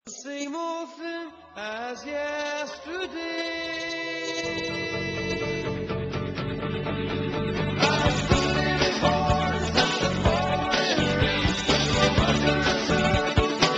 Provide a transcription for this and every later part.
Same old thing as yesterday.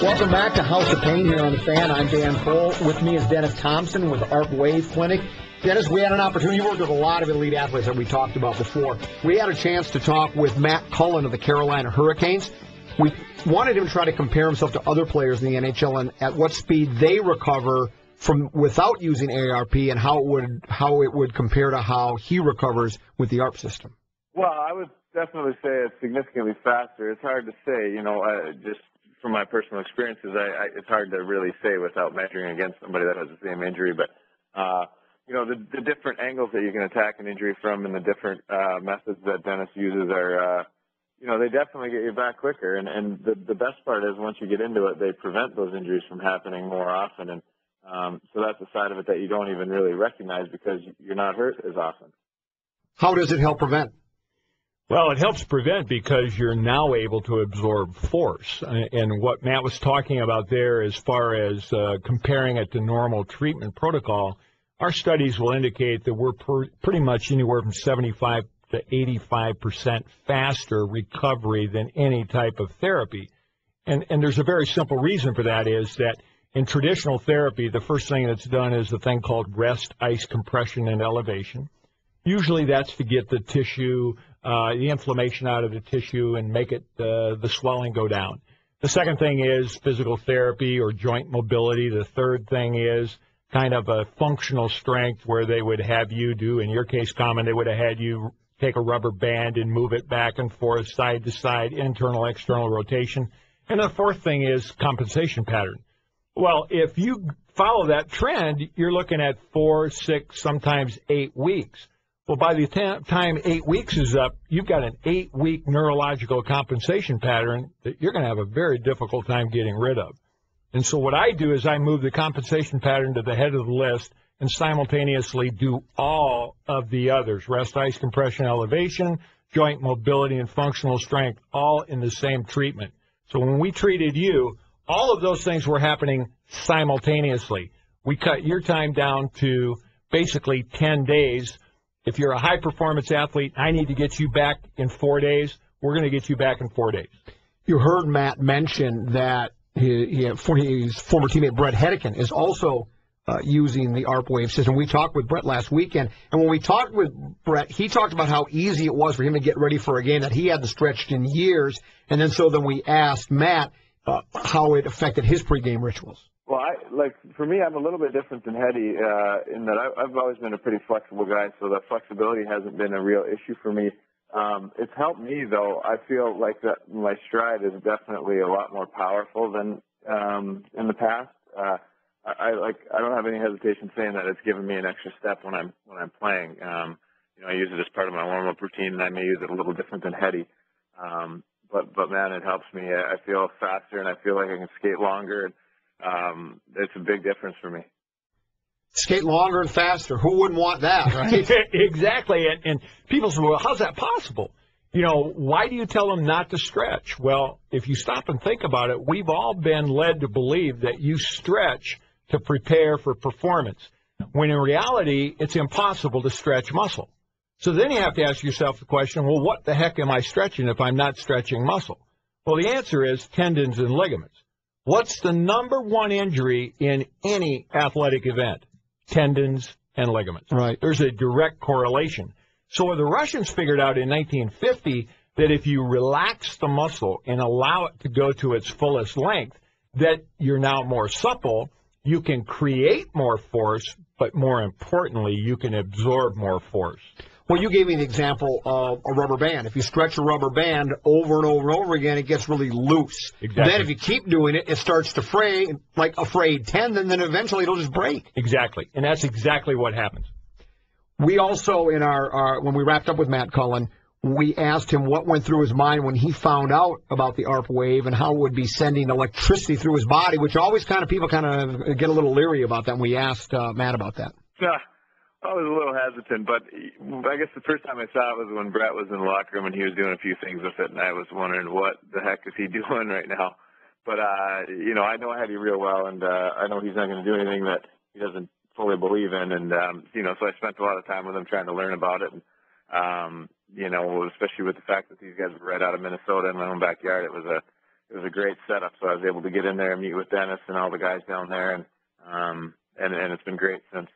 Welcome back to House of Pain here on The Fan. I'm Dan Cole. With me is Dennis Thompson with the ARP Wave Clinic. Dennis, we had an opportunity. You worked with a lot of elite athletes that we talked about before. We had a chance to talk with Matt Cullen of the Carolina Hurricanes. We wanted him to try to compare himself to other players in the NHL and at what speed they recover from without using ARP and how it would compare to how he recovers with the ARP system. Well, I would definitely say it's significantly faster. It's hard to say, just from my personal experiences, it's hard to really say without measuring against somebody that has the same injury. But, the different angles that you can attack an injury from and the different methods that Dennis uses are, they definitely get you back quicker. And the best part is once you get into it, they prevent those injuries from happening more often. And so that's a side of it that you don't even really recognize because you're not hurt as often. How does it help prevent? Well, it helps prevent because you're now able to absorb force. And what Matt was talking about there as far as comparing it to normal treatment protocol, our studies will indicate that we're pretty much anywhere from 75 to 85% faster recovery than any type of therapy. And there's a very simple reason for that is that in traditional therapy, the first thing that's done is a thing called rest, ice, compression, and elevation. Usually that's to get the tissue, the inflammation out of the tissue and make it the swelling go down. The second thing is physical therapy or joint mobility. The third thing is kind of a functional strength where they would have you do, in your case, Common, they would have had you take a rubber band and move it back and forth, side to side, internal, external rotation. And the fourth thing is compensation pattern. Well, if you follow that trend, you're looking at 4, 6, sometimes 8 weeks. Well, by the time 8 weeks is up, you've got an 8-week neurological compensation pattern that you're going to have a very difficult time getting rid of. And so what I do is I move the compensation pattern to the head of the list and simultaneously do all of the others, rest, ice, compression, elevation, joint mobility, and functional strength, all in the same treatment. So when we treated you, all of those things were happening simultaneously. We cut your time down to basically 10 days. If you're a high-performance athlete, I need to get you back in 4 days. We're going to get you back in 4 days. You heard Matt mention that his former teammate Brett Hedican is also using the ARP Wave system. We talked with Brett last weekend, and when we talked with Brett, he talked about how easy it was for him to get ready for a game that he hadn't stretched in years, and then we asked Matt how it affected his pregame rituals. Well, for me, I'm a little bit different than Hetty in that I've always been a pretty flexible guy, so that flexibility hasn't been a real issue for me. It's helped me, though. I feel like that my stride is definitely a lot more powerful than in the past. I don't have any hesitation saying that it's given me an extra step when I'm playing. I use it as part of my warm-up routine, and I may use it a little different than Hetty. But man, it helps me. I feel faster, and I feel like I can skate longer. It's a big difference for me. Skate longer and faster. Who wouldn't want that, right? Exactly. And people say, well, how's that possible? Why do you tell them not to stretch? Well, if you stop and think about it, we've all been led to believe that you stretch to prepare for performance, when in reality, it's impossible to stretch muscle. So then you have to ask yourself the question, well, what the heck am I stretching if I'm not stretching muscle? Well, the answer is tendons and ligaments. What's the number one injury in any athletic event? Tendons and ligaments. Right. There's a direct correlation. So the Russians figured out in 1950 that if you relax the muscle and allow it to go to its fullest length, that you're now more supple, you can create more force, but more importantly, you can absorb more force. Well, you gave me the example of a rubber band. If you stretch a rubber band over and over and over again, it gets really loose. Exactly. Then if you keep doing it, it starts to fray like a frayed tendon, then eventually it'll just break. Exactly. And that's exactly what happens. We also, in our when we wrapped up with Matt Cullen, we asked him what went through his mind when he found out about the ARP Wave and how it would be sending electricity through his body, which always people get a little leery about that. And we asked Matt about that. Yeah. I was a little hesitant, but I guess the first time I saw it was when Brett was in the locker room and he was doing a few things with it, and I was wondering what the heck is he doing right now. But I know Heady real well, and I know he's not going to do anything that he doesn't fully believe in, and so I spent a lot of time with him trying to learn about it, and especially with the fact that these guys were right out of Minnesota in my own backyard, it was a great setup. So I was able to get in there and meet with Dennis and all the guys down there, and it's been great since.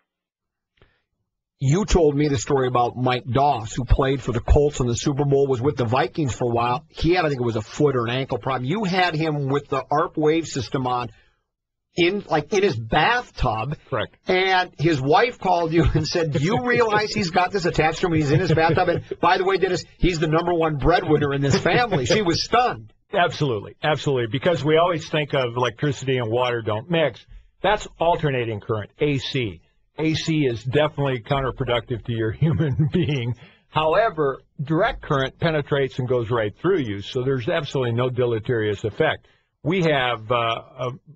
You told me the story about Mike Doss, who played for the Colts in the Super Bowl, was with the Vikings for a while. He had, I think it was a foot or an ankle problem. You had him with the ARP wave system on in his bathtub. Correct. And his wife called you and said, do you realize he's got this attached to him and he's in his bathtub? And by the way, Dennis, he's the number one breadwinner in this family. She was stunned. Absolutely. Absolutely. Because we always think of electricity and water don't mix. That's alternating current, AC. AC is definitely counterproductive to your human being. However, direct current penetrates and goes right through you, so there's absolutely no deleterious effect. We have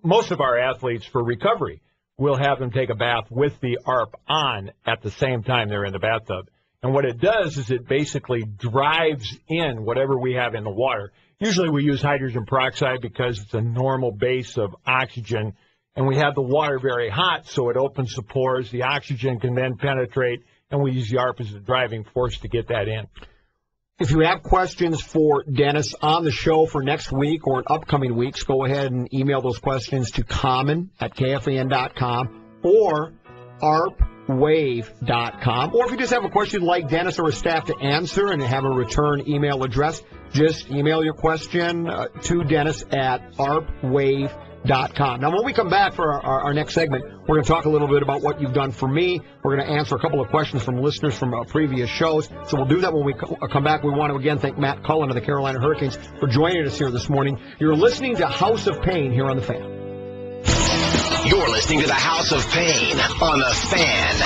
most of our athletes for recovery. We'll have them take a bath with the ARP on at the same time they're in the bathtub. And what it does is it basically drives in whatever we have in the water. Usually we use hydrogen peroxide because it's a normal base of oxygen. And we have the water very hot, so it opens the pores. The oxygen can then penetrate, and we use the ARP as the driving force to get that in. If you have questions for Dennis on the show for next week or in upcoming weeks, go ahead and email those questions to common@kfan.com or arpwave.com. Or if you just have a question you'd like Dennis or his staff to answer and have a return email address, just email your question to Dennis at arpwave.com. Now, when we come back for our next segment, we're going to talk a little bit about what you've done for me. We're going to answer a couple of questions from listeners from previous shows. So we'll do that when we come back. We want to again thank Matt Cullen of the Carolina Hurricanes for joining us here this morning. You're listening to House of Pain here on The Fan. You're listening to the House of Pain on The Fan.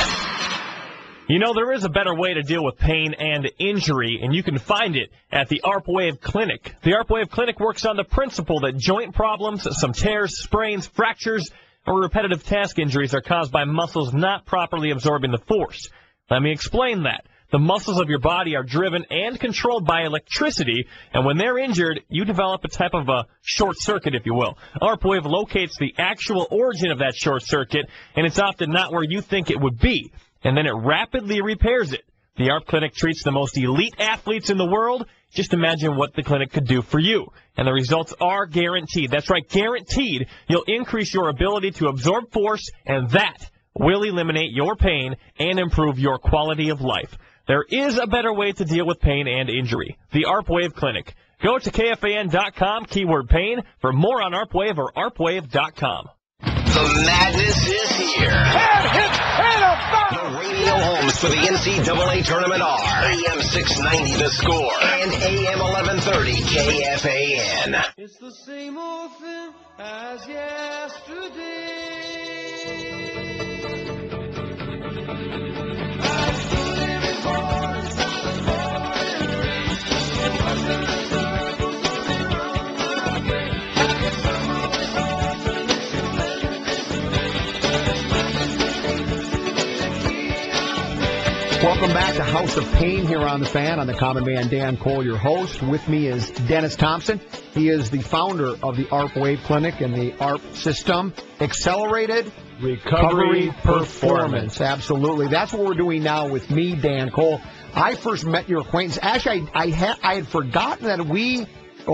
You know, there is a better way to deal with pain and injury, and you can find it at the ARP Wave Clinic. The ARP Wave Clinic works on the principle that joint problems, some tears, sprains, fractures, or repetitive task injuries are caused by muscles not properly absorbing the force. Let me explain that. The muscles of your body are driven and controlled by electricity, and when they're injured, you develop a type of a short circuit, if you will. ARP Wave locates the actual origin of that short circuit, and it's often not where you think it would be. And then it rapidly repairs it. The ARP Clinic treats the most elite athletes in the world. Just imagine what the clinic could do for you. And the results are guaranteed. That's right, guaranteed. You'll increase your ability to absorb force, and that will eliminate your pain and improve your quality of life. There is a better way to deal with pain and injury. The ARP Wave Clinic. Go to KFAN.com, keyword pain, for more on ARP Wave or arpwave.com. The madness is here. The radio homes for the NCAA tournament are AM 690 The Score and AM 1130 KFAN. It's the same old thing as yesterday. I stood in the morning, Welcome back to House of Pain here on The Fan. I'm the Common Man, Dan Cole, your host. With me is Dennis Thompson. He is the founder of the ARP Wave Clinic and the ARP system. Accelerated Recovery Performance. Absolutely. That's what we're doing now with me, Dan Cole. I first met your acquaintance. Actually, I had forgotten that when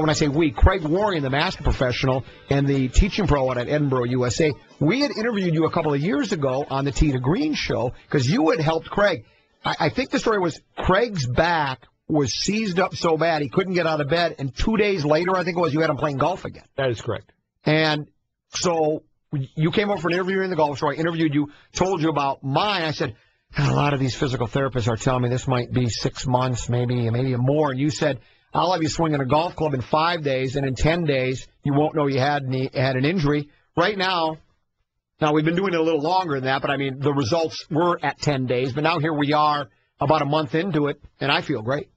I say we, Craig Warren, the master professional and the teaching pro at Edinburgh, USA, we had interviewed you a couple of years ago on the Tee to Green show because you had helped Craig. I think the story was Craig's back was seized up so bad he couldn't get out of bed, and 2 days later, I think it was, you had him playing golf again. That is correct. And so you came over for an interview in the golf show. I interviewed you, told you about mine. I said, a lot of these physical therapists are telling me this might be 6 months, maybe more. And you said, I'll have you swinging a golf club in 5 days, and in 10 days, you won't know you had an injury. Right now, we've been doing it a little longer than that, but, I mean, the results were at 10 days. But now here we are about a month into it, and I feel great.